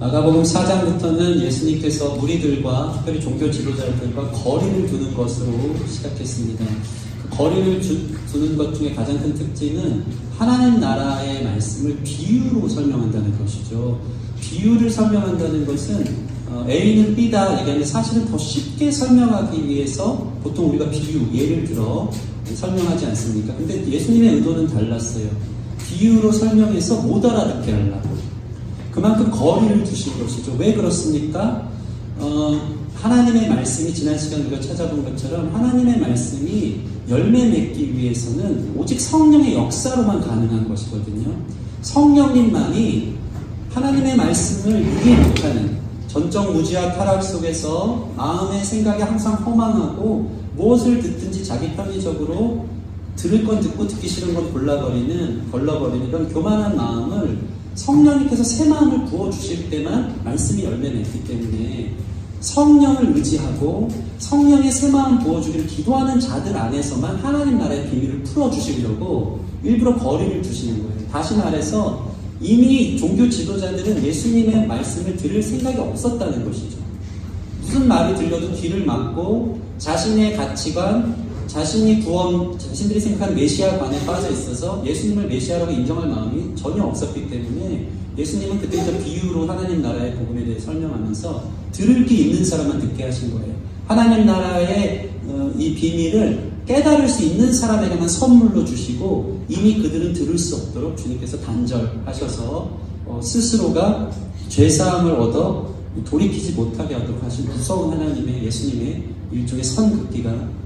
마가복음 4장부터는 예수님께서 무리들과 특별히 종교 지도자들과 거리를 두는 것으로 시작했습니다. 그 거리를 두는 것 중에 가장 큰 특징은 하나님 나라의 말씀을 비유로 설명한다는 것이죠. 비유를 설명한다는 것은 A는 B다 얘기하는데 사실은 더 쉽게 설명하기 위해서 보통 우리가 비유, 예를 들어 설명하지 않습니까? 근데 예수님의 의도는 달랐어요. 비유로 설명해서 못 알아듣게 하려고. 그만큼 거리를 두신 것이죠. 왜 그렇습니까? 하나님의 말씀이 지난 시간 우리가 찾아본 것처럼 하나님의 말씀이 열매 맺기 위해서는 오직 성령의 역사로만 가능한 것이거든요. 성령님만이 하나님의 말씀을 이해 못하는 전적무지와 타락 속에서 마음의 생각이 항상 허망하고 무엇을 듣든지 자기 편의적으로 들을 건 듣고 듣기 싫은 건 걸러버리는 이런 교만한 마음을 성령님께서 새 마음을 부어주실 때만 말씀이 열매 맺기 때문에 성령을 의지하고 성령의 새 마음 부어주기를 기도하는 자들 안에서만 하나님 나라의 비밀을 풀어주시려고 일부러 거리를 두시는 거예요. 다시 말해서 이미 종교 지도자들은 예수님의 말씀을 들을 생각이 없었다는 것이죠. 무슨 말이 들려도 귀를 막고 자신의 가치관, 자신들이 생각하는 메시아관에 빠져 있어서 예수님을 메시아라고 인정할 마음이 전혀 없었기 때문에 예수님은 그때부터 비유로 하나님 나라의 복음에 대해 설명하면서 들을 귀 있는 사람만 듣게 하신 거예요. 하나님 나라의 이 비밀을 깨달을 수 있는 사람에게만 선물로 주시고 이미 그들은 들을 수 없도록 주님께서 단절하셔서 스스로가 죄사함을 얻어 돌이키지 못하게 하도록 하신 무서운 하나님의 예수님의 일종의 선긋기가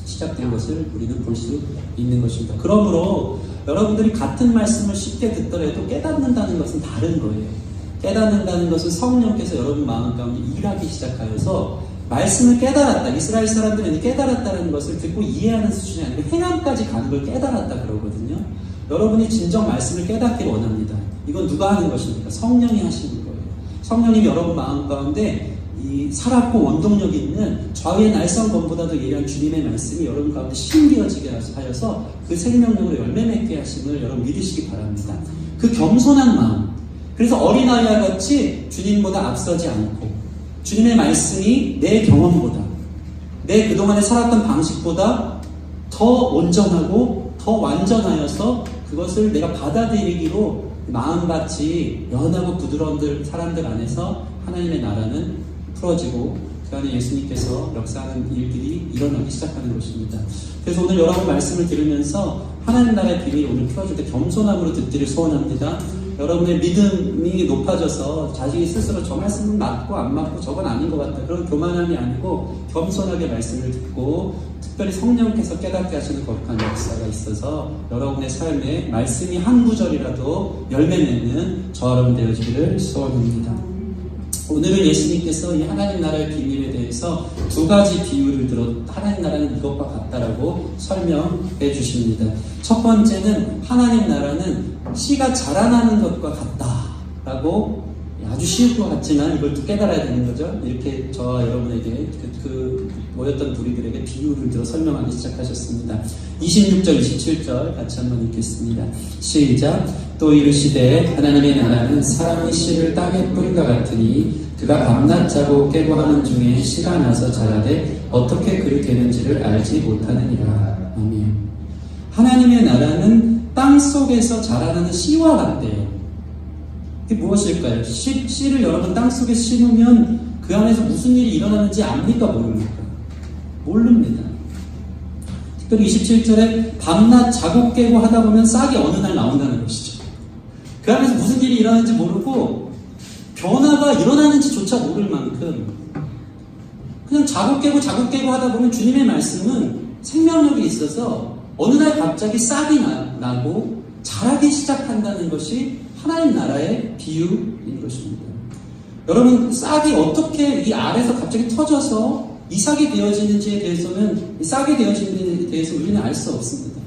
시작된 것을 우리는 볼 수 있는 것입니다. 그러므로 여러분들이 같은 말씀을 쉽게 듣더라도 깨닫는다는 것은 다른 거예요. 깨닫는다는 것은 성령께서 여러분 마음 가운데 일하기 시작하여서 말씀을 깨달았다. 이스라엘 사람들은 깨달았다는 것을 듣고 이해하는 수준이 아니고 행함까지 가는 걸 깨달았다 그러거든요. 여러분이 진정 말씀을 깨닫기 원합니다. 이건 누가 하는 것입니까? 성령이 하시는 거예요. 성령님이 여러분 마음 가운데 이 살았고 원동력 있는 좌우의 날성검보다도 예리한 주님의 말씀이 여러분 가운데 심기어지게 하여서 그 생명력으로 열매 맺게 하심을 여러분 믿으시기 바랍니다. 그 겸손한 마음. 그래서 어린아이와 같이 주님보다 앞서지 않고 주님의 말씀이 내 경험보다 내 그동안에 살았던 방식보다 더 온전하고 더 완전하여서 그것을 내가 받아들이기로 마음같이 연하고 부드러운 사람들 안에서 하나님의 나라는 풀어지고 그 안에 예수님께서 역사하는 일들이 일어나기 시작하는 것입니다. 그래서 오늘 여러분 말씀을 들으면서 하나님 나라의 비밀이 오늘 풀어질 때 겸손함으로 듣기를 소원합니다. 여러분의 믿음이 높아져서 자신이 스스로 저 말씀은 맞고 안 맞고 저건 아닌 것 같다. 그런 교만함이 아니고 겸손하게 말씀을 듣고 특별히 성령께서 깨닫게 하시는 거룩한 역사가 있어서 여러분의 삶에 말씀이 한 구절이라도 열매 맺는 저와 여러분 되어지기를 소원합니다. 오늘은 예수님께서 이 하나님 나라의 비밀에 대해서 두 가지 비유를 들어 하나님 나라는 이것과 같다라고 설명해 주십니다. 첫 번째는 하나님 나라는 씨가 자라나는 것과 같다라고 아주 쉬울 것 같지만 이걸 또 깨달아야 되는 거죠. 이렇게 저와 여러분에게 모였던 우리들에게 비유를 들어 설명하기 시작하셨습니다. 26절, 27절 같이 한번 읽겠습니다. 시작. 또 이르시되 하나님의 나라는 사람이 씨를 땅에 뿌린 것 같으니 그가 밤낮 자고 깨고 하는 중에 씨가 나서 자라되 어떻게 그리 되는지를 알지 못하느니라. 아멘. 하나님의 나라는 땅 속에서 자라나는 씨와 같대요. 그게 무엇일까요? 씨를 여러분 땅 속에 심으면 그 안에서 무슨 일이 일어나는지 압니까? 모릅니까? 모릅니다. 특별히 27절에 밤낮 자고 깨고 하다 보면 싹이 어느 날 나온다는 것이죠. 그 안에서 무슨 일이 일어나는지 모르고 변화가 일어나는지조차 모를 만큼 그냥 자고 깨고 하다 보면 주님의 말씀은 생명력이 있어서 어느 날 갑자기 싹이 나고 자라기 시작한다는 것이 하나님 나라의 비유인 것입니다. 여러분, 싹이 어떻게 이 알에서 갑자기 터져서 이삭이 되어지는지에 대해서는 싹이 되어지는 데 대해서 우리는 알 수 없습니다.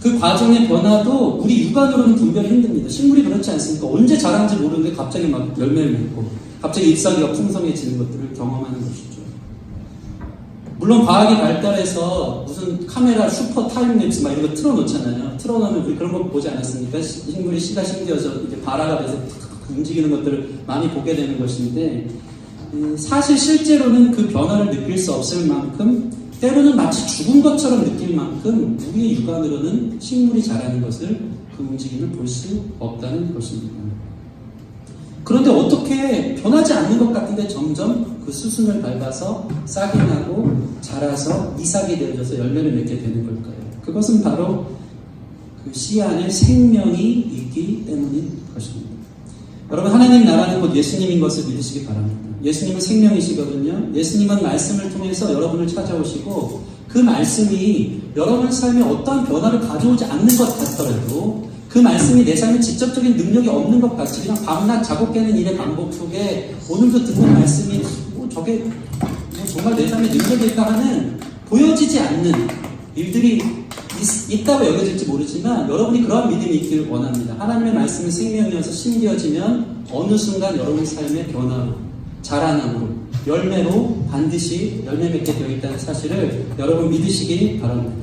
그 과정의 변화도 우리 육안으로는 분별이 힘듭니다. 식물이 그렇지 않습니까? 언제 자라는지 모르는데 갑자기 막 열매를 맺고 갑자기 잎사귀가 풍성해지는 것들을 경험하는 것이죠. 물론 과학이 발달해서 무슨 카메라 슈퍼 타임랩스 막 이런 거 틀어놓잖아요. 틀어놓으면 우리 그런 거 보지 않았습니까? 식물이 씨가 심겨져 이제 발화가 돼서 움직이는 것들을 많이 보게 되는 것인데, 사실 실제로는 그 변화를 느낄 수 없을 만큼, 때로는 마치 죽은 것처럼 느낄 만큼 우리의 육안으로는 식물이 자라는 것을, 그 움직임을 볼 수 없다는 것입니다. 그런데 어떻게 변하지 않는 것 같은데 점점 그 수순을 밟아서 싹이 나고 자라서 이삭이 되어져서 열매를 맺게 되는 걸까요? 그것은 바로 그 씨 안에 생명이 있기 때문인 것입니다. 여러분, 하나님 나라는 곧 예수님인 것을 믿으시기 바랍니다. 예수님은 생명이시거든요. 예수님은 말씀을 통해서 여러분을 찾아오시고, 그 말씀이 여러분의 삶에 어떠한 변화를 가져오지 않는 것 같더라도, 그 말씀이 내 삶에 직접적인 능력이 없는 것 같이 그냥 밤낮 자고 깨는 일의 반복 속에 오늘도 듣는 말씀이 저게 정말 내 삶에 능력일까 하는 보여지지 않는 일들이 있다고 여겨질지 모르지만, 여러분이 그러한 믿음이 있기를 원합니다. 하나님의 말씀은 생명이어서 심겨지면 어느 순간 여러분의 삶의 변화로, 자라남으로, 열매로 반드시 열매 맺게 되어 있다는 사실을 여러분 믿으시기 바랍니다.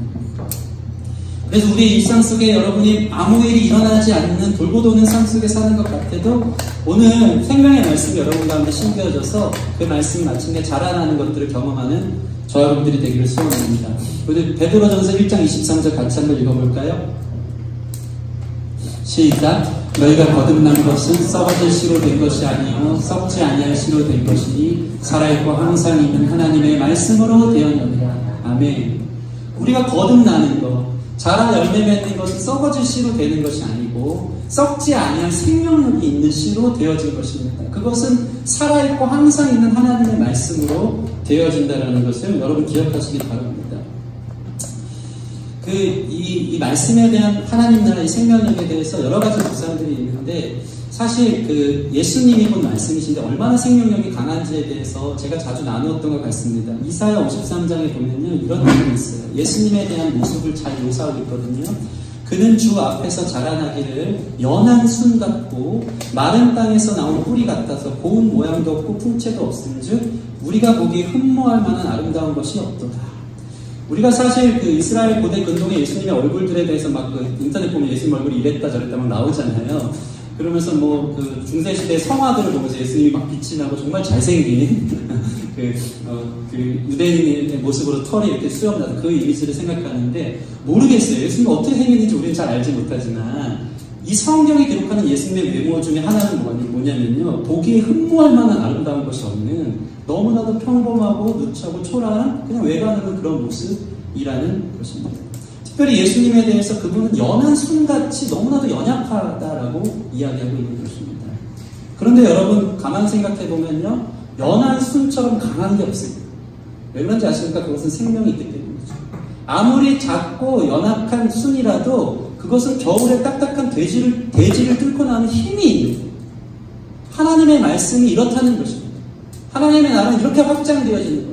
그래서 우리 일상 속에 여러분이 아무 일이 일어나지 않는 돌고 도는 삶 속에 사는 것 같아도, 오늘 생명의 말씀이 여러분 가운데 심겨져서 그 말씀이 마침내 자라나는 것들을 경험하는 저 여러분들이 되기를 소원합니다. 우리 베드로전서 1장 23절 같이 한번 읽어볼까요? 시작. 너희가 거듭난 것은 썩어질 씨로 된 것이 아니요 썩지 아니할 씨로 된 것이니 살아있고 항상 있는 하나님의 말씀으로 되었느니라. 아멘. 우리가 거듭나는 것, 자라 열매 맺는 것은 썩어질 씨로 되는 것이 아니고 썩지 아니할 생명력이 있는 씨로 되어진 것입니다. 그것은 살아있고 항상 있는 하나님의 말씀으로 되어진다는 것을 여러분 기억하시기 바랍니다. 이 말씀에 대한 하나님 나라의 생명력에 대해서 여러 가지 묵상들이 있는데, 사실 그 예수님이 본 말씀이신데 얼마나 생명력이 강한지에 대해서 제가 자주 나누었던 것 같습니다. 이사야 53장에 보면요, 이런 내용이 있어요. 예수님에 대한 모습을 잘 묘사하고 있거든요. 그는 주 앞에서 자라나기를 연한 순 같고 마른 땅에서 나온 뿌리 같아서 고운 모양도 없고 풍채도 없은즉 우리가 보기에 흠모할 만한 아름다운 것이 없도다. 우리가 사실 그 이스라엘 고대 근동의 예수님의 얼굴들에 대해서 막 그 인터넷 보면 예수님 얼굴이 이랬다 저랬다 막 나오잖아요. 그러면서 뭐 그 중세시대 성화들을 보면서 예수님이 막 빛이 나고 정말 잘생긴 그 유대인의 모습으로 털이 이렇게 수염나서 그 이미지를 생각하는데, 모르겠어요. 예수님이 어떻게 생겼는지 우리는 잘 알지 못하지만 이 성경이 기록하는 예수님의 외모 중에 하나는 뭐냐면요, 보기에 흠모할 만한 아름다운 것이 없는 너무나도 평범하고 누추하고 초라한 그냥 외관으로는 그런 모습이라는 것입니다. 특별히 예수님에 대해서 그분은 연한 순같이 너무나도 연약하다라고 이야기하고 있는 것입니다. 그런데 여러분 가만 생각해 보면요, 연한 순처럼 강한 게 없습니다. 왜 그런지 아십니까? 그것은 생명이 있기 때문이죠. 아무리 작고 연약한 순이라도 그것은 겨울에 딱딱한 대지를 뚫고 나오는 힘이 있는 거예요. 하나님의 말씀이 이렇다는 것입니다. 하나님의 나라는 이렇게 확장되어지는 거예요.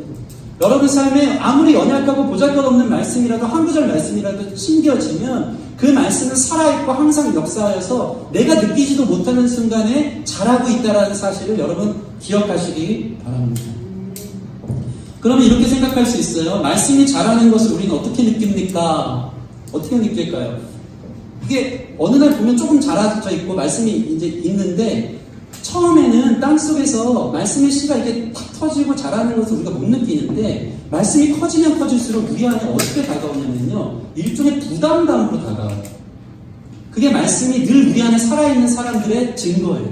여러분 삶에 아무리 연약하고 보잘것없는 말씀이라도, 한 구절 말씀이라도 심겨지면 그 말씀은 살아있고 항상 역사하여서 내가 느끼지도 못하는 순간에 자라고 있다는 사실을 여러분 기억하시기 바랍니다. 그러면 이렇게 생각할 수 있어요. 말씀이 자라는 것을 우리는 어떻게 느낍니까? 어떻게 느낄까요? 이게 어느 날 보면 조금 자라져 있고 말씀이 이제 있는데, 처음에는 땅속에서 말씀의 씨가 이렇게 탁 터지고 자라는 것을 우리가 못 느끼는데, 말씀이 커지면 커질수록 우리 안에 어떻게 다가오냐면요, 일종의 부담감으로 다가와요. 그게 말씀이 늘 우리 안에 살아있는 사람들의 증거예요.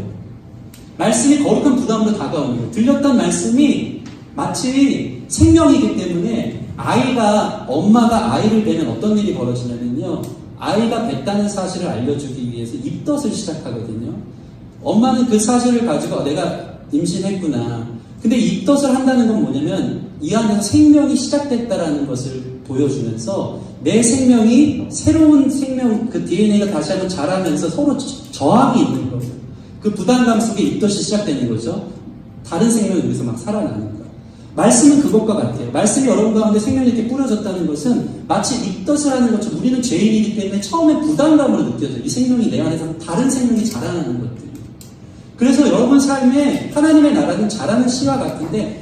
말씀이 거룩한 부담으로 다가오는 거예요. 들렸던 말씀이 마치 생명이기 때문에, 엄마가 아이를 뵈면 어떤 일이 벌어지냐면요, 아이가 뱄다는 사실을 알려주기 위해서 입덧을 시작하거든요. 엄마는 그 사실을 가지고 내가 임신했구나. 근데 입덧을 한다는 건 뭐냐면 이 안에서 생명이 시작됐다라는 것을 보여주면서 내 생명이 새로운 생명, 그 DNA가 다시 한번 자라면서 서로 저항이 있는 거예요. 그 부담감 속에 입덧이 시작되는 거죠. 다른 생명이 여기서 막 살아나는 거예요. 말씀은 그것과 같아요. 말씀이 여러분 가운데 생명이 이렇게 뿌려졌다는 것은 마치 입덧을 하는 것처럼 우리는 죄인이기 때문에 처음에 부담감으로 느껴져요. 이 생명이 내 안에서 다른 생명이 자라나는 것들. 그래서 여러분 삶에 하나님의 나라는 자라는 씨와 같은데,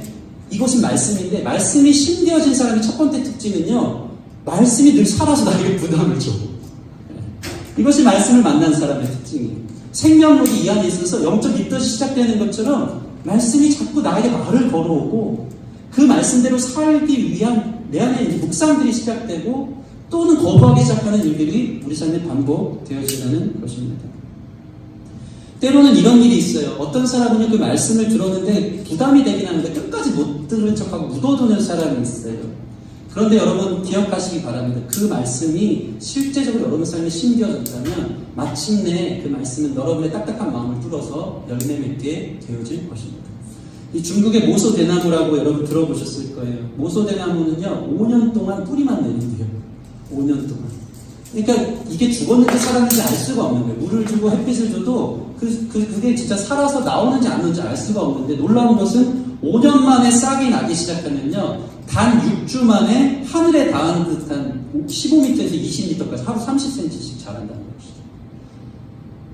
이것은 말씀인데, 말씀이 심겨진 사람의 첫 번째 특징은요, 말씀이 늘 살아서 나에게 부담을 줘. 이것이 말씀을 만난 사람의 특징이에요. 생명력이 이 안에 있어서 영적 입덧이 시작되는 것처럼 말씀이 자꾸 나에게 말을 걸어오고 그 말씀대로 살기 위한 내 안에 있는 묵상들이 시작되고 또는 거부하기 시작하는 일들이 우리 삶에 반복되어지는 것입니다. 때로는 이런 일이 있어요. 어떤 사람은 그 말씀을 들었는데 부담이 되긴 하는데 끝까지 못 들은 척하고 묻어두는 사람이 있어요. 그런데 여러분 기억하시기 바랍니다. 그 말씀이 실제적으로 여러분 삶에 심겨졌다면 마침내 그 말씀은 여러분의 딱딱한 마음을 뚫어서 열매 맺게 되어질 것입니다. 이 중국의 모소대나무라고 여러분 들어보셨을 거예요. 모소대나무는요 5년 동안 뿌리만 내린대요. 5년 동안. 그러니까 이게 죽었는지 살았는지 알 수가 없는 거예요. 물을 주고 햇빛을 줘도 그게 진짜 살아서 나오는지 안 나오는지 알 수가 없는데 놀라운 것은 5년 만에 싹이 나기 시작하면요 단 6주 만에 하늘에 닿은 듯한 15m에서 20m까지 하루 30cm씩 자란다는 것이죠.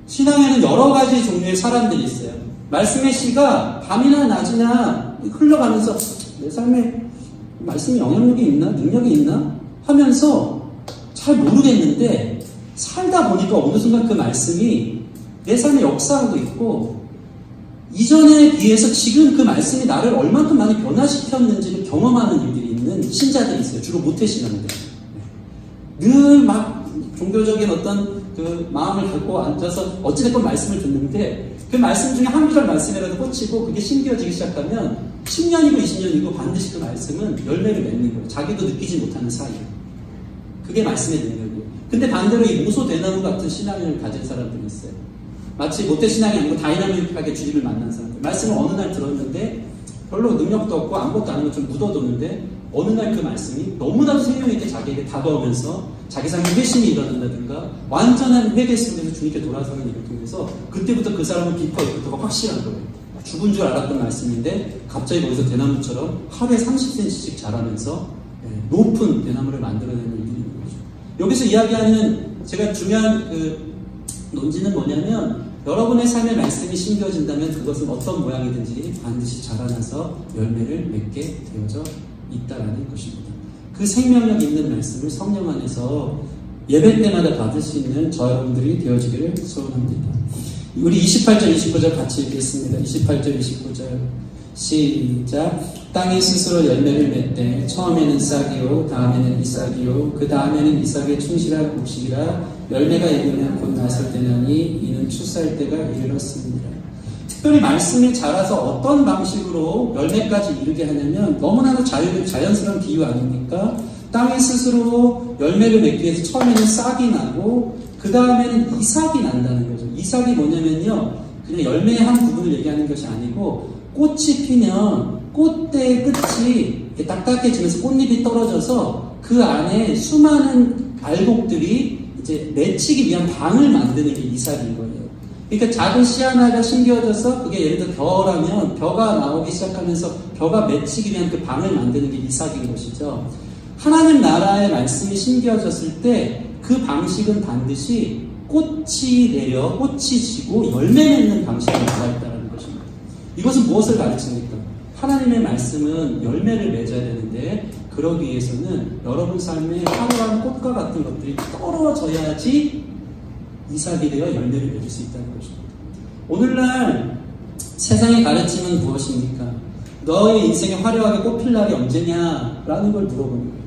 신앙에는 여러 가지 종류의 사람들이 있어요. 말씀의 씨가 밤이나 낮이나 흘러가면서 내 삶에 말씀에 영향력이 있나? 능력이 있나? 하면서 잘 모르겠는데 살다 보니까 어느 순간 그 말씀이 내 삶에 역사하고 있고 이전에 비해서 지금 그 말씀이 나를 얼만큼 많이 변화시켰는지를 경험하는 일들이 있는 신자들이 있어요. 주로 모태신앙들. 늘 막 종교적인 어떤 그 마음을 갖고 앉아서 어찌됐건 말씀을 듣는데 그 말씀 중에 한 구절 말씀이라도 꽂히고 그게 심겨지기 시작하면 10년이고 20년이고 반드시 그 말씀은 열매를 맺는 거예요. 자기도 느끼지 못하는 사이에. 그게 말씀의 능력이에요. 근데 반대로 이 모소대나무 같은 신앙을 가진 사람들이 있어요. 마치 모태신앙이 아니고 다이나믹하게 주님을 만난 사람들. 말씀을 어느 날 들었는데 별로 능력도 없고 아무것도 아닌 것처럼 묻어뒀는데 어느 날 그 말씀이 너무나도 생명 있게 자기에게 다가오면서 자기 삶에 회심이 일어난다든가 완전한 회개 속에서 주님께 돌아서는 일을 통해서 그때부터 그 사람은 비퍼 이부터가 확실한 거예요. 죽은 줄 알았던 말씀인데 갑자기 거기서 대나무처럼 하루에 30cm씩 자라면서 높은 대나무를 만들어내는 일들이 있는 거죠. 여기서 이야기하는 제가 중요한 그 논지는 뭐냐면 여러분의 삶의 말씀이 심겨진다면 그것은 어떤 모양이든지 반드시 자라나서 열매를 맺게 되어져 있다라는 것입니다. 그 생명력 있는 말씀을 성령 안에서 예배 때마다 받을 수 있는 저 여러분들이 되어지기를 소원합니다. 우리 28절 29절 같이 읽겠습니다. 28절 29절 시작. 땅이 스스로 열매를 맺되 처음에는 싹이요 다음에는 이삭이요 그 다음에는 이삭의 충실한 곡식이라 열매가 익으면 곧 나설 때나니 이는 추수할 때가 이르렀습니다. 특별히 말씀이 자라서 어떤 방식으로 열매까지 이르게 하냐면 너무나도 자연스러운 비유 아닙니까? 땅이 스스로 열매를 맺기 위해서 처음에는 싹이 나고 그 다음에는 이삭이 난다는 거죠. 이삭이 뭐냐면요 그냥 열매의 한 부분을 얘기하는 것이 아니고 꽃이 피면 꽃대의 끝이 이렇게 딱딱해지면서 꽃잎이 떨어져서 그 안에 수많은 알곡들이 이제 맺히기 위한 방을 만드는 게 이삭인 거예요. 그러니까 작은 씨 하나가 심겨져서 그게 예를 들어 벼라면 벼가 나오기 시작하면서 벼가 맺히기 위한 그 방을 만드는 게 이삭인 것이죠. 하나님 나라의 말씀이 심겨졌을 때 그 방식은 반드시 꽃이 내려 꽃이 지고 열매 맺는 방식으로 나아있다는 것입니다. 이것은 무엇을 가르칩니까? 하나님의 말씀은 열매를 맺어야 되는데 그러기 위해서는 여러분 삶에 화려한 꽃과 같은 것들이 떨어져야지 이삭이 되어 열매를 맺을 수 있다는 것입니다. 오늘날 세상의 가르침은 무엇입니까? 너의 인생에 화려하게 꽃필 날이 언제냐? 라는 걸 물어보는 거예요.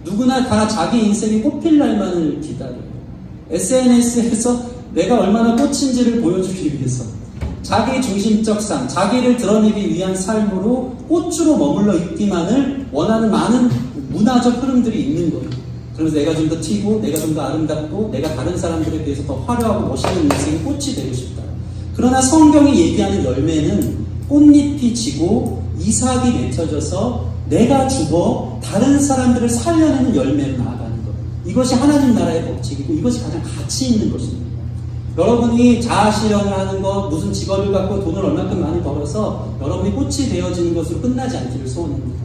누구나 다 자기 인생이 꽃필 날만을 기다려요. SNS에서 내가 얼마나 꽃인지를 보여주기 위해서 자기 중심적 삶, 자기를 드러내기 위한 삶으로 꽃으로 머물러 있기만을 원하는 많은 문화적 흐름들이 있는 거예요. 그래서 내가 좀 더 튀고, 내가 좀 더 아름답고, 내가 다른 사람들에 비해서 더 화려하고 멋있는 인생의 꽃이 되고 싶다. 그러나 성경이 얘기하는 열매는 꽃잎이 지고 이삭이 맺혀져서 내가 죽어 다른 사람들을 살려내는 열매로 나아가는 것. 이것이 하나님 나라의 법칙이고 이것이 가장 가치 있는 것입니다. 여러분이 자아실현을 하는 것, 무슨 직업을 갖고 돈을 얼마큼 많이 벌어서 여러분이 꽃이 되어지는 것으로 끝나지 않기를 소원합니다.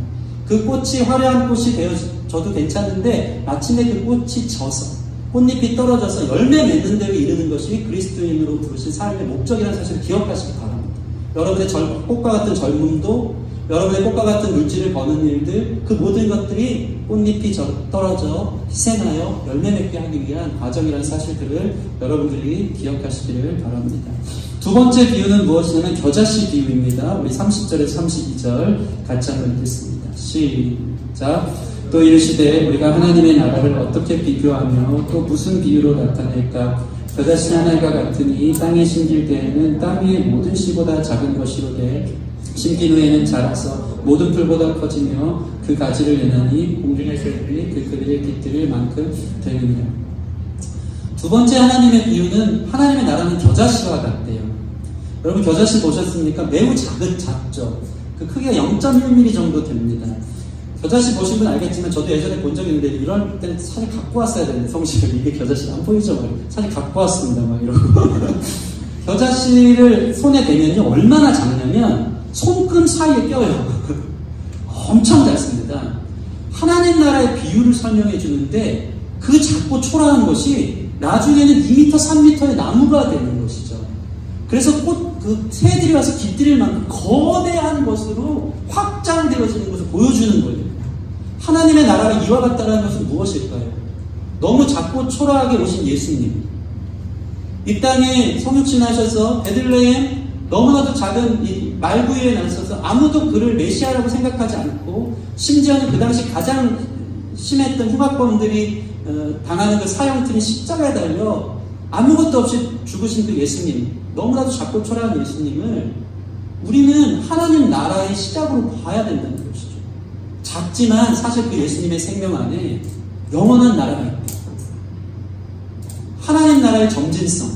그 꽃이 화려한 꽃이 되어져도 괜찮은데 마침내 그 꽃이 져서 꽃잎이 떨어져서 열매 맺는 데로 이르는 것이 그리스도인으로 부르신 삶의 목적이라는 사실을 기억하시기 바랍니다. 여러분의 꽃과 같은 젊음도 여러분의 꽃과 같은 물질을 버는 일들, 그 모든 것들이 꽃잎이 떨어져 희생하여 열매 맺게 하기 위한 과정이라는 사실들을 여러분들이 기억하시기를 바랍니다. 두 번째 비유는 무엇이냐면 겨자씨 비유입니다. 우리 30절에서 32절 같이 한번 읽겠습니다. 시작. 또 이르시되 우리가 하나님의 나라를 어떻게 비교하며 또 무슨 비유로 나타낼까? 겨자씨 하나가 같으니 땅에 심길 때에는 땅 위의 모든 씨보다 작은 것이로되 심긴 후에는 자라서 모든 풀보다 커지며 그 가지를 내나니 공중의 새들이 그들의 깃들일 만큼 되느니라. 두 번째 하나님의 비유는 하나님의 나라는 겨자씨와 같대요. 여러분 겨자씨 보셨습니까? 매우 작죠. 그 크기가 0.1mm 정도 됩니다. 겨자씨 보신 분 알겠지만 저도 예전에 본 적이 있는데 이럴 때는 사실 갖고 왔어야 되는데 성실히 이게 겨자씨 안 보이죠? 사실 갖고 왔습니다. 막 이러고 겨자씨를 손에 대면요 얼마나 작냐면 손금 사이에 껴요. 엄청 작습니다. 하나님 나라의 비유를 설명해 주는데 그 작고 초라한 것이 나중에는 2m, 3m의 나무가 되는 것이죠. 그래서 그 새들이 와서 깃들일 만큼 거대한 것으로 확장되어지는 것을 보여주는 거예요. 하나님의 나라가 이와 같다는 것은 무엇일까요? 너무 작고 초라하게 오신 예수님. 이 땅에 성육신하셔서 베들레헴 너무나도 작은 이 말구유에 나서서 아무도 그를 메시아라고 생각하지 않고 심지어는 그 당시 가장 심했던 흉악범들이 당하는 그 사형틀인 십자가에 달려 아무것도 없이 죽으신 그 예수님, 너무나도 작고 초라한 예수님을 우리는 하나님 나라의 시작으로 봐야 된다는 것이죠. 작지만 사실 그 예수님의 생명 안에 영원한 나라가 있다. 하나님 나라의 점진성,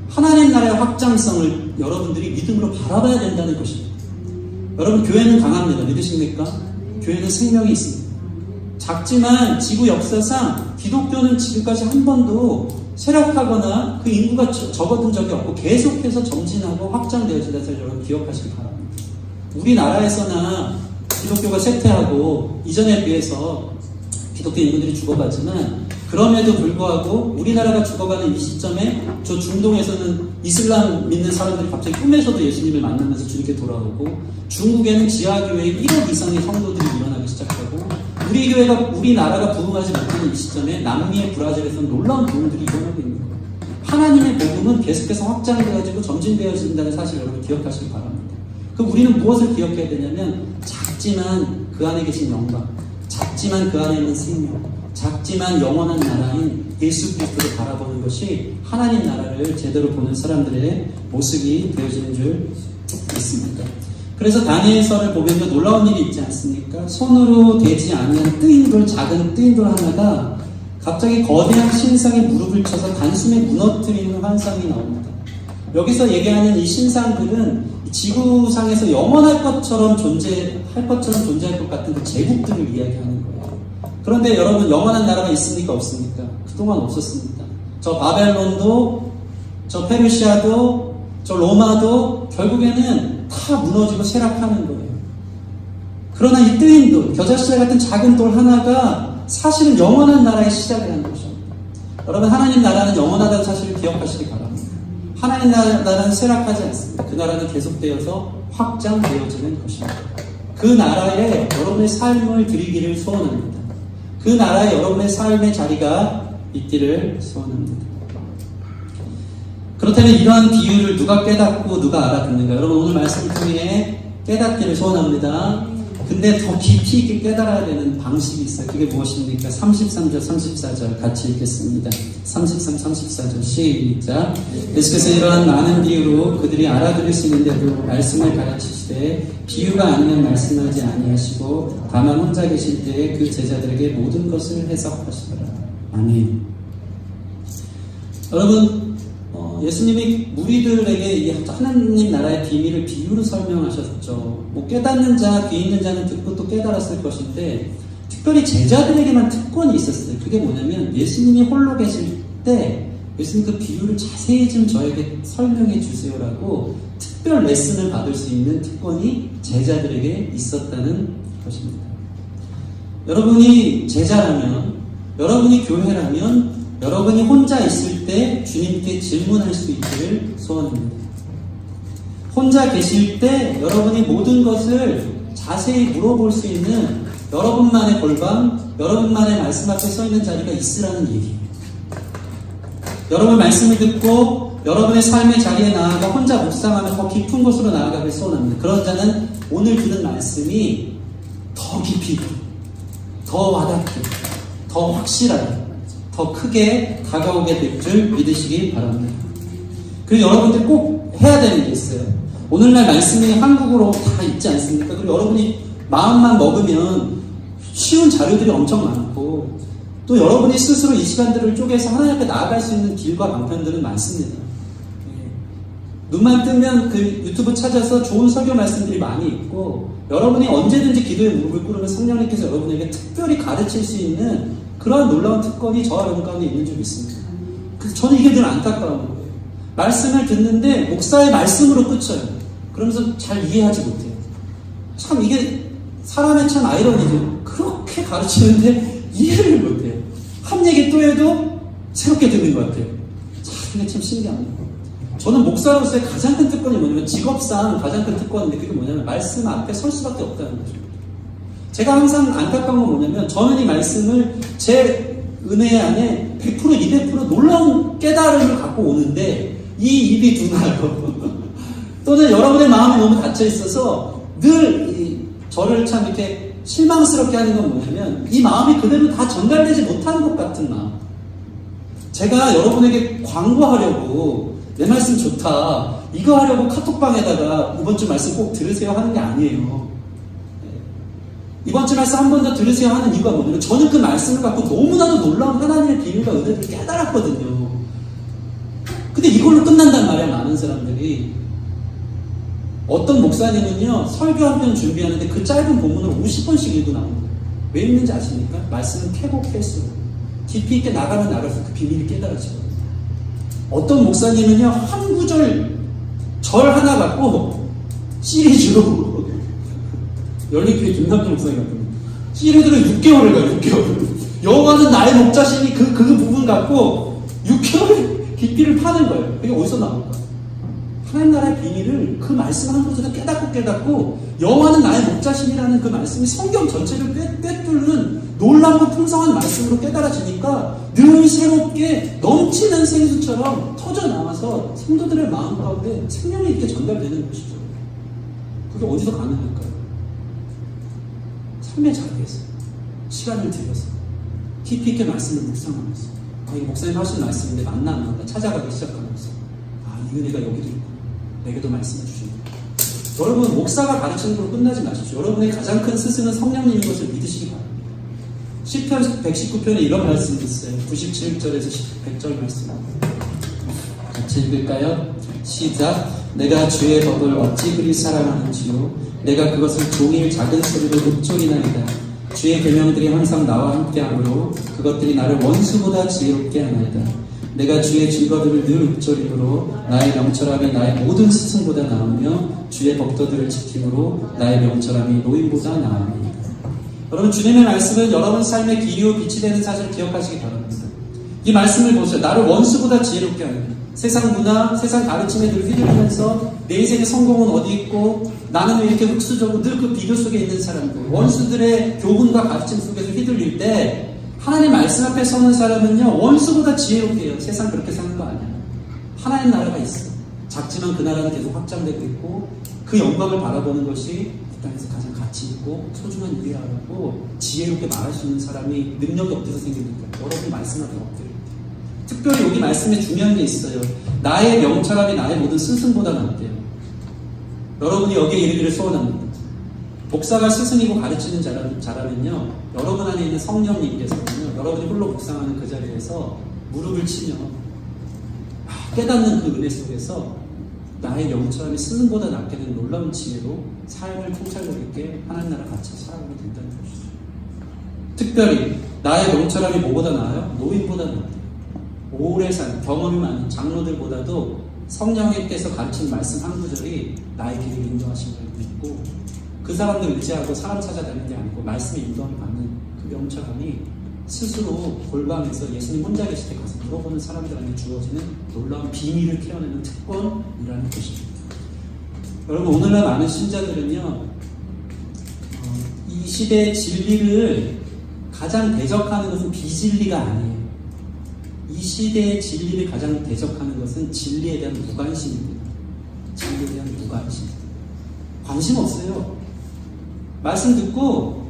하나님 나라의 확장성을 여러분들이 믿음으로 바라봐야 된다는 것입니다. 여러분 교회는 강합니다. 믿으십니까? 교회는 생명이 있습니다. 작지만 지구 역사상 기독교는 지금까지 한 번도 쇠락하거나 그 인구가 적어든 적이 없고 계속해서 점진하고 확장되어진다는 사실 여러분 기억하시기 바랍니다. 우리나라에서나 기독교가 쇠퇴하고 이전에 비해서 기독교 인구들이 죽어갔지만 그럼에도 불구하고 우리나라가 죽어가는 이 시점에 저 중동에서는 이슬람 믿는 사람들이 갑자기 꿈에서도 예수님을 만나면서 주님께 돌아오고 중국에는 지하교회에 1억 이상의 성도들이 일어나기 시작하고 우리나라가 부흥하지 못하는 이 시점에 남미의 브라질에서는 놀라운 부흥들이 일어나고 있는 거예요. 하나님의 복음은 계속해서 확장되어지고 점진되어진다는 사실을 여러분 기억하시기 바랍니다. 그럼 우리는 무엇을 기억해야 되냐면 작지만 그 안에 계신 영광, 작지만 그 안에 있는 생명, 작지만 영원한 나라인 예수 그리스도를 바라보는 것이 하나님 나라를 제대로 보는 사람들의 모습이 되어지는 줄 믿습니다. 그래서 다니엘서를 보면 놀라운 일이 있지 않습니까? 손으로 되지 않는 뜨인돌, 작은 뜨인돌 하나가 갑자기 거대한 신상에 무릎을 쳐서 단숨에 무너뜨리는 환상이 나옵니다. 여기서 얘기하는 이 신상들은 지구상에서 영원할 것처럼 존재할 것 같은 그 제국들을 이야기하는 거예요. 그런데 여러분 영원한 나라가 있습니까? 없습니까? 그동안 없었습니다. 저 바벨론도, 저 페르시아도, 저 로마도 결국에는 다 무너지고 쇠락하는 거예요. 그러나 이 뜨인 돌, 겨자씨 같은 작은 돌 하나가 사실은 영원한 나라의 시작이라는 것입니다. 여러분 하나님 나라는 영원하다는 사실을 기억하시기 바랍니다. 하나님 나라는 쇠락하지 않습니다. 그 나라는 계속되어서 확장되어지는 것입니다. 그 나라에 여러분의 삶을 드리기를 소원합니다. 그 나라에 여러분의 삶의 자리가 있기를 소원합니다. 그렇다면 이러한 비유를 누가 깨닫고 누가 알아듣는가? 여러분 오늘 말씀을 통해 깨닫기를 소원합니다. 근데 더 깊이 있게 깨달아야 되는 방식이 있어요. 그게 무엇입니까? 33절, 34절 같이 읽겠습니다. 33, 34절 시작. 예수께서 이러한 많은 비유로 그들이 알아들을 수 있는데도 말씀을 가르치시되 비유가 아니면 말씀하지 아니하시고 다만 혼자 계실 때에 그 제자들에게 모든 것을 해석하시더라. 아멘. 여러분 예수님이 무리들에게 이 하나님 나라의 비밀을 비유로 설명하셨죠. 뭐 깨닫는 자, 귀 있는 자는 듣고 또 깨달았을 것인데 특별히 제자들에게만 특권이 있었어요. 그게 뭐냐면 예수님이 홀로 계실 때 예수님 그 비유를 자세히 좀 저에게 설명해 주세요라고 특별 레슨을 받을 수 있는 특권이 제자들에게 있었다는 것입니다. 여러분이 제자라면, 여러분이 교회라면 여러분이 혼자 있을 때 주님께 질문할 수 있기를 소원합니다. 혼자 계실 때 여러분이 모든 것을 자세히 물어볼 수 있는 여러분만의 골방, 여러분만의 말씀 앞에 서 있는 자리가 있으라는 얘기예요. 여러분 말씀을 듣고 여러분의 삶의 자리에 나아가 혼자 묵상하며 더 깊은 곳으로 나아가길 소원합니다. 그런 자는 오늘 듣는 말씀이 더 깊이, 더 와닿게, 더 확실하게, 더 크게 다가오게 될 줄 믿으시기 바랍니다. 그리고 여러분들 꼭 해야 되는 게 있어요. 오늘날 말씀이 한국어로 다 있지 않습니까? 그리고 여러분이 마음만 먹으면 쉬운 자료들이 엄청 많고 또 여러분이 스스로 이 시간들을 쪼개서 하나님 앞에 나아갈 수 있는 길과 방편들은 많습니다. 눈만 뜨면 그 유튜브 찾아서 좋은 설교 말씀들이 많이 있고 여러분이 언제든지 기도에 무릎을 꿇으면 성령님께서 여러분에게 특별히 가르칠 수 있는 그런 놀라운 특권이 저와 여러분 가운데 있는 줄 믿습니다. 그래서 저는 이게 늘 안타까운 거예요. 말씀을 듣는데 목사의 말씀으로 끝쳐요. 그러면서 잘 이해하지 못해요. 참 이게 사람의 참 아이러니죠. 그렇게 가르치는데 이해를 못해요. 한 얘기 또 해도 새롭게 듣는 것 같아요. 참 이게 참 신기합니다. 저는 목사로서의 가장 큰 특권이 뭐냐면 직업상 가장 큰 특권인데 그게 뭐냐면 말씀 앞에 설 수밖에 없다는 거죠. 제가 항상 안타까운 건 뭐냐면 저는 이 말씀을 제 은혜 안에 100% 200% 놀라운 깨달음을 갖고 오는데 이 입이 둔하고 또는 여러분의 마음이 너무 닫혀 있어서 늘 저를 참 이렇게 실망스럽게 하는 건 뭐냐면 이 마음이 그대로 다 전달되지 못하는 것 같은 마음. 제가 여러분에게 광고하려고 내 말씀 좋다 이거 하려고 카톡방에다가 이번 주 말씀 꼭 들으세요 하는 게 아니에요. 이번 주 말씀 한 번 더 들으세요 하는 이유가 뭐냐면 저는 그 말씀을 갖고 너무나도 놀라운 하나님의 비밀과 은혜를 깨달았거든요. 근데 이걸로 끝난단 말이야. 많은 사람들이. 어떤 목사님은요 설교 한 편 준비하는데 그 짧은 본문을 50번씩 읽고 나옵니다. 왜 읽는지 아십니까? 말씀은 캐고 캘수록 깊이 있게 나가면 나갈수록 그 비밀이 깨달아지거든요. 어떤 목사님은요 한 구절 절 하나 갖고 시리즈로 열린교회 김남준 목사님 같은 거 시리즈로 6개월을 가요. 6개월. 여호와는 나의 목자시니 그 부분 갖고 6개월 깊이를 파는 거예요. 그게 어디서 나올까? 하나님 나라의 비밀을 그 말씀 한 구절에 깨닫고 여호와는 나의 목자신이라는 그 말씀이 성경 전체를 꿰뚫는 놀랍고 풍성한 말씀으로 깨달아지니까 늘 새롭게 넘치는 생수처럼 터져나와서 성도들의 마음 가운데 생명이 있게 전달되는 것이죠. 그게 어디서 가능할까요? 삶의 자리에서 시간을 들여서 깊이 있게 말씀을 묵상하면서 이 목사님 하신 말씀인데 맞나 안 맞나 찾아가기 시작하면서 이 은혜가 여기도 있고 내게도 말씀해 주십니다. 여러분 목사가 가르치는 걸로 끝나지 마십시오. 여러분의 가장 큰 스승은 성령님인 것을 믿으시기 바랍니다. 시편 119편에 이런 말씀이 있어요. 97절에서 100절 말씀 같이 읽을까요? 시작. 내가 주의 법을 어찌 그리 사랑하는지요 내가 그것을 종일 작은 소리로 읊조리나이다. 주의 계명들이 항상 나와 함께하므로 그것들이 나를 원수보다 지혜롭게 하나이다. 내가 주의 증거들을 늘 읊조림으로 나의 명철함이 나의 모든 스승보다 나으며 주의 법도들을 지킴으로 나의 명철함이 노인보다 나으니이다. 여러분 주님의 말씀은 여러분 삶의 기리요 빛이 되는 사실을 기억하시기 바랍니다. 이 말씀을 보세요. 나를 원수보다 지혜롭게 하는 세상 문화, 세상 가르침에 늘 휘둘리면서 내 인생의 성공은 어디 있고 나는 왜 이렇게 흑수저고 늘 그 비교 속에 있는 사람들 원수들의 교훈과 가르침 속에서 휘둘릴 때 하나님 말씀 앞에 서는 사람은요 원수보다 지혜롭게 해요. 세상 그렇게 사는 거 아니야. 하나님 나라가 있어. 작지만 그 나라는 계속 확장되고 있고 그 영광을 바라보는 것이 그 땅에서 가장 가치 있고 소중한 일이라고 지혜롭게 말할 수 있는 사람이 능력이 어디서 생깁니까? 여러분이 말씀 앞에 엎드릴 때. 특별히 여기 말씀에 중요한 게 있어요. 나의 명철함이 나의 모든 스승보다 낫대요. 여러분이 여기에 이르기를 소원합니다. 목사가 스승이고 가르치는 자라면요 여러분 안에 있는 성령님께서는요 여러분이 홀로 묵상하는 그 자리에서 무릎을 치며 깨닫는 그 은혜 속에서 나의 명철함이 스승보다 낫게 된 놀라운 지혜로 삶을 통찰력 있게 하나님 나라 같이 살아가게 된다는 것이죠. 특별히 나의 명철함이 뭐보다 나아요? 노인보다 나아요. 오래 산 경험이 많은 장로들보다도 성령님께서 가르친 말씀 한 구절이 나의 길을 인도하신 걸 믿고 그 사람들 의지하고 사람 찾아다니는 게 아니고 말씀의 인도함을 받는 그 명철함이 스스로 골방에서 예수님 혼자 계실 때 가서 물어보는 사람들에게 주어지는 놀라운 비밀을 피워내는 특권이라는 것입니다. 여러분, 오늘날 많은 신자들은요, 이 시대의 진리를 가장 대적하는 것은 비진리가 아니에요. 이 시대의 진리를 가장 대적하는 것은 진리에 대한 무관심입니다. 진리에 대한 무관심. 관심 없어요. 말씀 듣고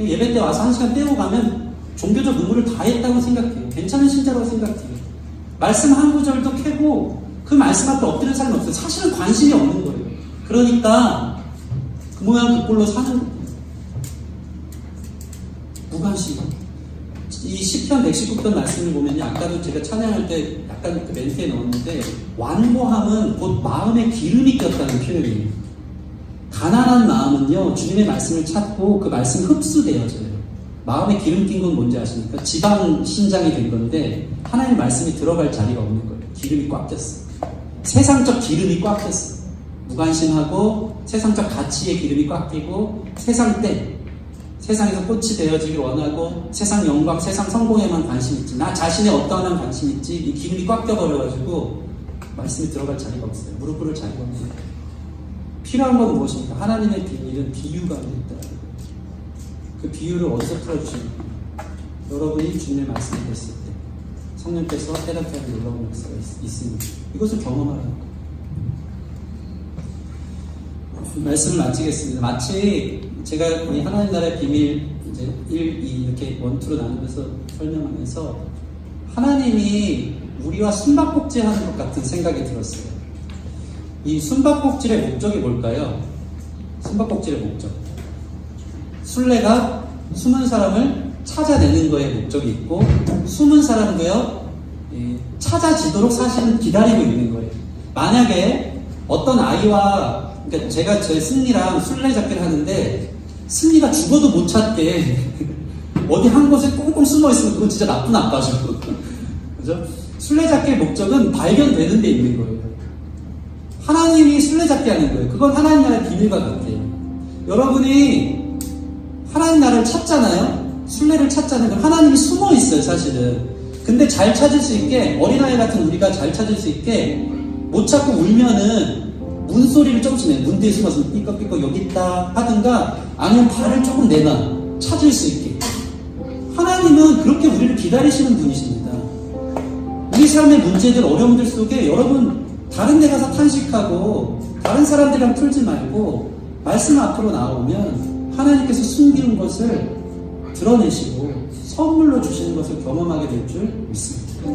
예배 때 와서 1시간 때우고 가면 종교적 의무를 다 했다고 생각해요. 괜찮은 신자라고 생각해요. 말씀 한 구절도 캐고 그 말씀 앞에 엎드리는 사람이 없어요. 사실은 관심이 없는 거예요. 그러니까 그 모양 그 꼴로 사는 거예요. 무관심. 이 시편 119편 말씀을 보면요, 아까도 제가 찬양할 때 약간 그 멘트에 넣었는데, 완고함은 곧 마음에 기름이 꼈다는 표현이에요. 가난한 마음은요, 주님의 말씀을 찾고 그 말씀 흡수되어져요. 마음에 기름 낀 건 뭔지 아십니까? 지방 신장이 된 건데 하나님 말씀이 들어갈 자리가 없는 거예요. 기름이 꽉 꼈어요. 세상적 기름이 꽉 꼈어요. 무관심하고 세상적 가치의 기름이 꽉 끼고 세상 때 세상에서 꽃이 되어지길 원하고 세상 영광, 세상 성공에만 관심 있지, 나 자신의 어떠한 관심 있지, 이 기름이 꽉 껴버려가지고 말씀이 들어갈 자리가 없어요. 무릎 꿇을 자리가 없는 거예요. 필요한 건 무엇입니까? 하나님의 비밀은 비유가 있다. 그 비유를 어디서 풀어주십니까? 여러분이 주님의 말씀을 듣을 때 성령께서 해답하는 놀라운 역사가 있습니다. 이것을 경험하라는 거예요. 말씀을 마치겠습니다. 마치 제가 이 하나님 나라의 비밀 이제 1, 2 이렇게 원투로 나누면서 설명하면서 하나님이 우리와 숨바꼭질 하는 것 같은 생각이 들었어요. 이 숨바꼭질의 목적이 뭘까요? 숨바꼭질의 목적. 술래가 숨은 사람을 찾아내는 거에 목적이 있고, 숨은 사람도요, 찾아지도록 사실은 기다리고 있는 거예요. 만약에 어떤 아이와, 그러니까 제가 제 승리랑 술래잡기를 하는데, 승리가 죽어도 못 찾게 어디 한 곳에 꽁꽁 숨어 있으면 그건 진짜 나쁜 아빠죠. 그죠? 술래잡기의 목적은 발견되는 데 있는 거예요. 하나님이 술래잡기 하는 거예요. 그건 하나님 나라의 비밀과 같아요. 여러분이 하나님 나라를 찾잖아요. 순례를 찾잖아요. 하나님이 숨어 있어요, 사실은. 근데 잘 찾을 수 있게, 어린아이 같은 우리가 잘 찾을 수 있게, 못 찾고 울면은 문소리를 조금씩 내. 문 뒤에 숨어서 삐걱삐걱 여기 있다 하든가, 아니면 발을 조금 내놔. 찾을 수 있게. 하나님은 그렇게 우리를 기다리시는 분이십니다. 우리 삶의 문제들, 어려움들 속에 여러분 다른 데 가서 탄식하고 다른 사람들이랑 풀지 말고 말씀 앞으로 나오면 하나님께서 숨기는 것을 드러내시고 선물로 주시는 것을 경험하게 될 줄 믿습니다.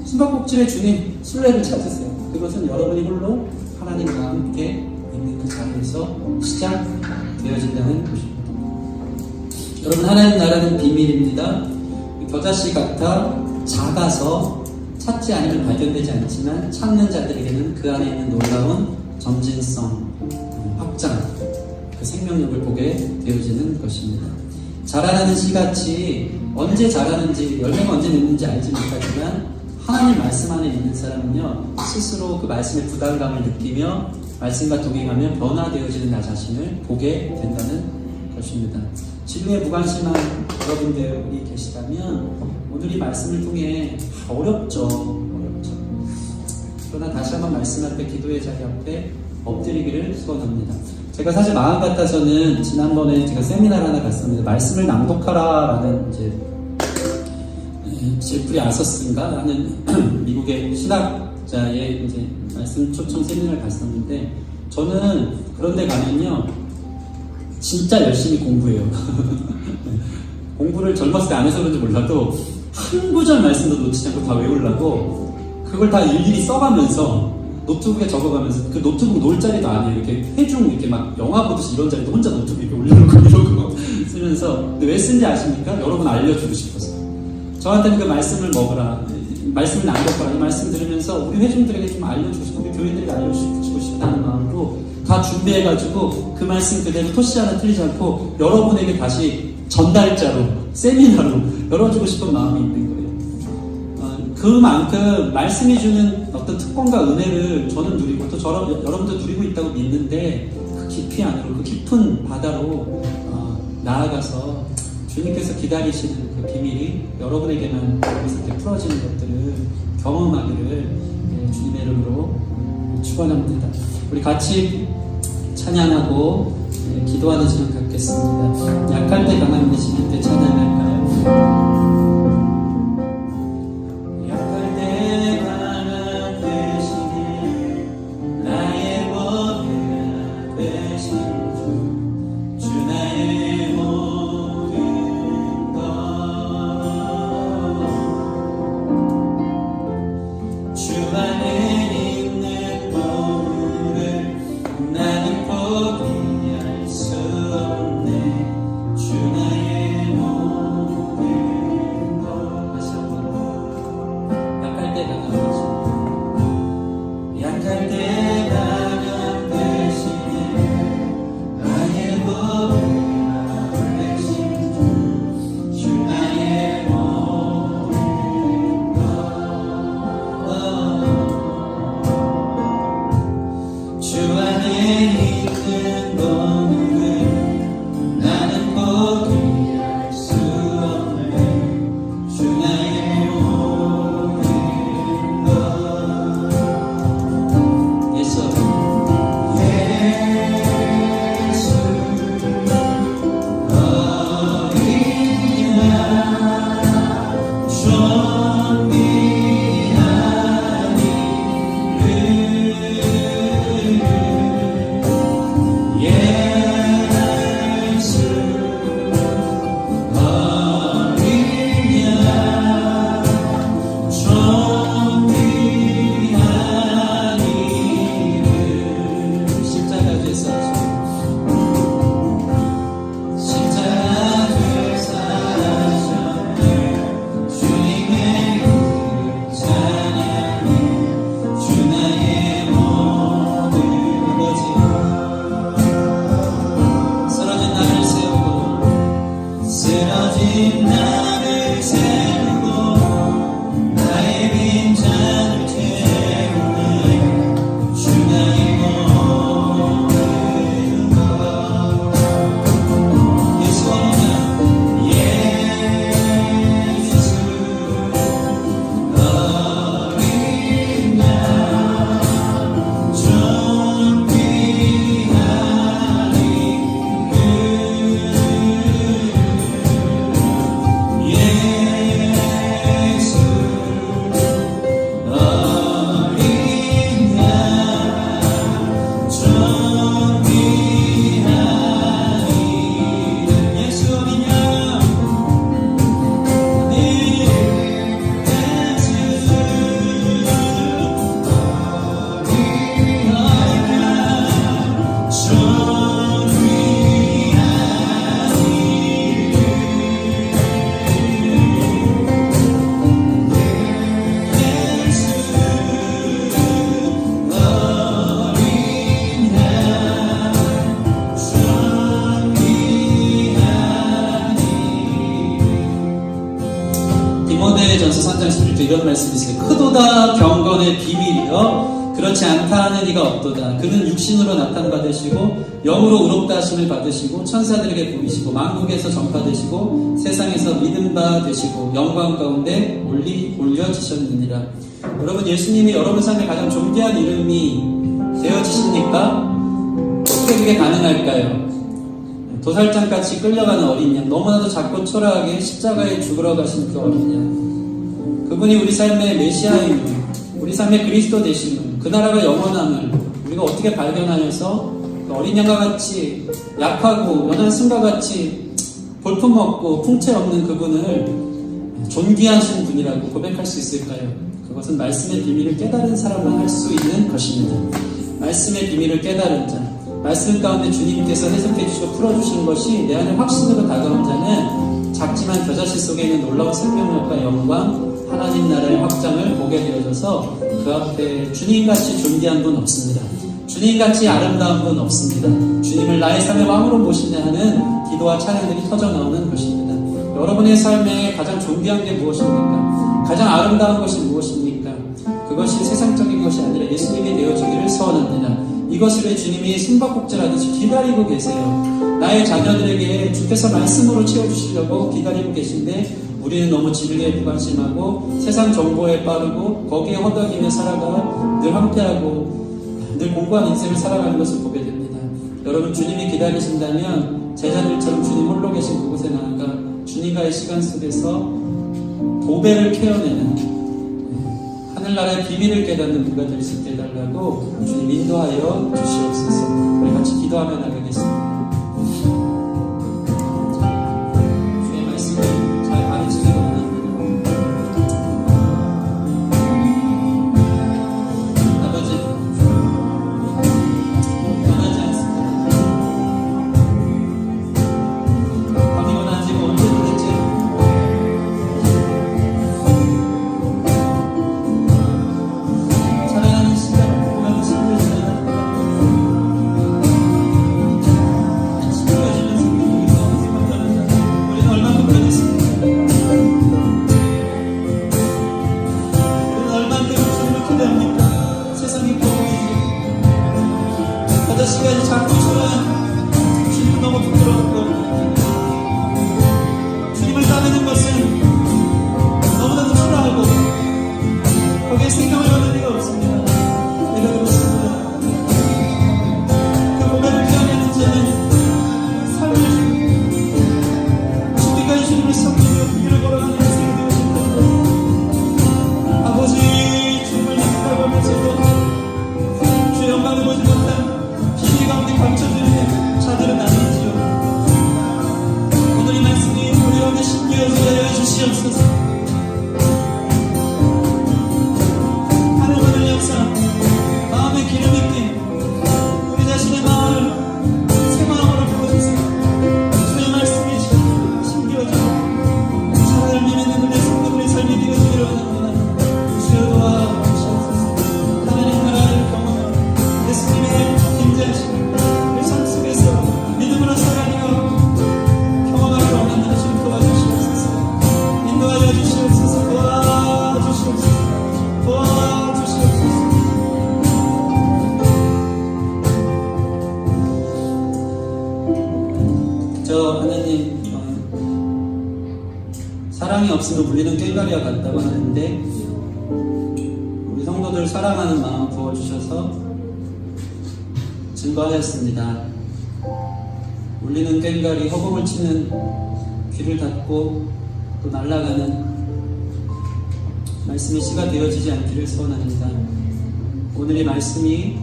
숨바꼭질의 주님, 순례를 찾으세요. 그것은 여러분이 홀로 하나님과 함께 있는 그 자리에서 시작되어진다는 것입니다. 여러분, 하나님 나라는 비밀입니다. 겨자씨 같아 작아서 찾지 않으면 발견되지 않지만 찾는 자들에게는 그 안에 있는 놀라운 점진성, 확장, 그 생명력을 보게 되어지는 것입니다. 자라나는 씨같이 언제 자라는지, 열매가 언제 맺는지 알지 못하지만 하나님 말씀 안에 있는 사람은요, 스스로 그 말씀의 부담감을 느끼며 말씀과 동행하며 변화되어지는 나 자신을 보게 된다는 것입니다. 진리에 무관심한 여러분들이 계시다면 오늘 이 말씀을 통해 어렵죠. 그러나 다시 한번 말씀 앞에, 기도의 자리 앞에 엎드리기를 소원합니다. 제가 사실 마음 같아서는 지난번에 제가 세미나를 하나 갔었는데, 말씀을 낭독하라라는 이제 질프리 아서스인가 하는 미국의 신학자의 이제 말씀 초청 세미나를 갔었는데, 저는 그런데 가면요 진짜 열심히 공부해요. 공부를 젊었을 때 안 해서 그런지 몰라도 한 구절 말씀도 놓치지 않고 다 외우려고 그걸 다 일일이 써가면서 노트북에 적어가면서, 그 노트북 놓을 자리도 아니에요. 이렇게 회중 이렇게 막 영화 보듯이 이런 자리도 혼자 노트북 이렇게 올려놓고 이러고 쓰면서. 근데 왜 쓴지 아십니까? 여러분 알려주고 싶어서. 저한테는 그 말씀을 먹으라, 말씀을 낭독하라, 이 말씀 들으면서 우리 회중들에게 좀 알려주고 싶고, 우리 교인들에게 알려주고 싶다는 마음으로 다 준비해가지고 그 말씀 그대로 토시 하나 틀리지 않고 여러분에게 다시 전달자로, 세미나로 열어주고 싶은 마음이 있는 거예요. 그만큼 말씀이 주는 어떤 특권과 은혜를 저는 누리고 또 여러분도 누리고 있다고 믿는데, 그 깊이 안으로, 그 깊은 바다로 나아가서 주님께서 기다리시는 그 비밀이 여러분에게만 이렇게 풀어지는 것들을 경험하기를 주님의 이름으로 축원합니다. 우리 같이 찬양하고 기도하는 시간 갖겠습니다. 약할 때 강한 대신 때 찬양할까요? 디모데전서 3장 11절 이런 말씀이 있어요. 크도다 경건의 비밀이여 그렇지 않다 하는 이가 없도다. 그는 육신으로 나타받으시고 영으로 의롭다 하심을 받으시고 천사들에게 보이시고 만국에서 전파되시고 세상에서 믿음 바 되시고 영광 가운데 올려지셨느니라. 여러분, 예수님이 여러분 삶에 가장 존귀한 이름이 되어지십니까? 어떻게 그게 가능할까요? 도살장같이 끌려가는 어린 양, 너무나도 작고 초라하게 십자가에 죽으러 가신 그 어린 양, 그분이 우리 삶의 메시아임을, 우리 삶의 그리스도 되심을, 그 나라가 영원함을 우리가 어떻게 발견하여서 그 어린 양과 같이 약하고 연한 승과 같이 볼품없고 풍채 없는 그분을 존귀하신 분이라고 고백할 수 있을까요? 그것은 말씀의 비밀을 깨달은 사람만 할 수 있는 것입니다. 말씀의 비밀을 깨달은 자, 말씀 가운데 주님께서 해석해 주시고 풀어주신 것이 내 안에 확신으로 다가온 자는 작지만 겨자씨 속에 있는 놀라운 생명력과 영광, 하나님 나라의 확장을 보게 되어져서 그 앞에 주님같이 존귀한 분 없습니다. 주님같이 아름다운 분 없습니다. 주님을 나의 삶의 왕으로 모시냐 하는 기도와 찬양들이 터져 나오는 것입니다. 여러분의 삶에 가장 존귀한 게 무엇입니까? 가장 아름다운 것이 무엇입니까? 그것이 세상적인 것이 아니라 예수님이 되어주기를 소원합니다. 이것을 왜 주님이 숨바꼭질하듯이 기다리고 계세요. 나의 자녀들에게 주께서 말씀으로 채워주시려고 기다리고 계신데 우리는 너무 진리에 무관심하고 세상 정보에 빠르고 거기에 허덕이며 살아가 늘 함께하고 늘 공고한 인생을 살아가는 것을 보게 됩니다. 여러분 주님이 기다리신다면 제자들처럼 주님 홀로 계신 그곳에 나아가 주님과의 시간 속에서 보배를 캐어내는 하늘나라의 비밀을 깨닫는 누가 될 수 있게 해달라고 주님 인도하여 주시옵소서. 우리 같이 기도하며 나가겠습니다. 주의 말씀을 잘 가르치기 원합니다. 아버지, 원하지 않습니다. 밤이 원하지고 언제 도대체 사랑하는 시간 보면 힘들잖아. 힘들어지면서 여기서 생각하는 우리는 얼마큼 변했습니까? 우리는 얼마큼 주님을 기대합니까? 세상이 보이지. 5시간이 자꾸 저는 주님 너무 부끄럽고 주님을 따르는 것은 너무나도 초라하고 거기에 생명을 얻을 리가 없습니다. 내가 그렇습니다. 그 고백을 기억하는 자는 삶을 죽기까지 주님을 섬기며 그 길을 걸어가는 인생이 되어집니다. 아버지 주님을 믿는다고 하면서도 주의 영광을 보지 못한 비밀 가운데 감춰지는 자들은 아니지요. 오늘 이 말씀이 우리 가운데 심겨지게 하여 주시옵소서. 하늘만을 역사 마음의 기름 있게 우리 자신의 마음을 새 마음으로 부어주세요. 주의 말씀이 심겨져 사랑을 믿는 우리 성도들의 삶이 되어지기를 원합니다. 주여 도와주시옵소서. 하나님 나라를 경험하고 예수님의 임재하심을 우리 삶 속에서 믿음으로 살아가며 경험하기를 원합니다. 주님 도와주시옵소서. 인도하여 주시옵소서. 도와주시옵소서. 도와주시옵소서. 저 하나님 사랑이 없으면 물리는 꽹과리와 같다고 하는데 우리 성도들 사랑하는 마음 부어주셔서 증거하였습니다. 울리는 꽹과리 허공을 치는 귀를 닫고 또 날아가는 말씀의 씨가 되어지지 않기를 소원합니다. 오늘 이 말씀이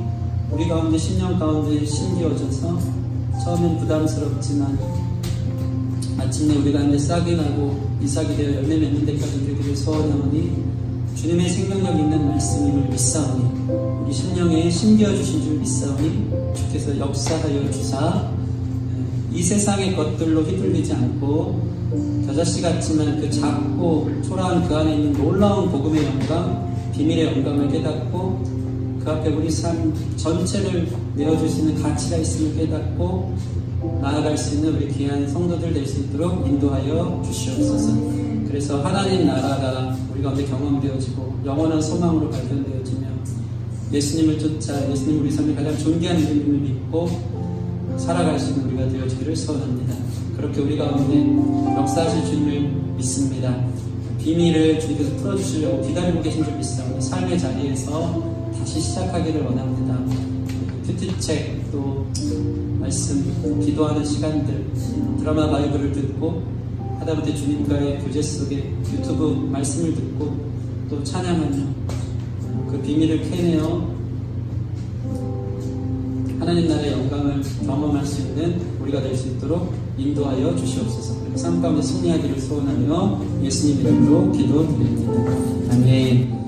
우리 가운데 신령 가운데 심기어져서 처음엔 부담스럽지만 마침내 우리 가운데 싹이 나고 이삭이 되어 열매 맺는 데까지 되기를 소원하오니 주님의 생명력 있는 말씀임을 믿사오니 우리 심령에 심기어 주신 줄 믿사오니 주께서 역사하여 주사 이 세상의 것들로 휘둘리지 않고 겨자씨 같지만 그 작고 초라한 그 안에 있는 놀라운 복음의 영광, 비밀의 영광을 깨닫고 그 앞에 우리 삶 전체를 내어주시는 가치가 있음을 깨닫고 나아갈 수 있는 우리 귀한 성도들 될 수 있도록 인도하여 주시옵소서. 그래서 하나님 나라가 우리 가운데 경험되어지고 영원한 소망으로 발견되어지며 예수님을 쫓아 예수님 우리 삶의 가장 존귀한 이름을 믿고 살아갈 수 있는 우리가 되어지기를 소원합니다. 그렇게 우리 가운데 역사하실 주님을 믿습니다. 비밀을 주님께서 풀어주시려고 기다리고 계신 줄 믿습니다. 삶의 자리에서 다시 시작하기를 원합니다. 큐티책 또 말씀, 기도하는 시간들, 드라마 바이블을 듣고 하다못해 주님과의 교제 속에 유튜브 말씀을 듣고 또 찬양하며 그 비밀을 캐내어 하나님 나라의 영광을 경험할 수 있는 우리가 될 수 있도록 인도하여 주시옵소서. 삶 가운데 승리하기를 소원하며 예수님 이름으로 기도드립니다. 아멘.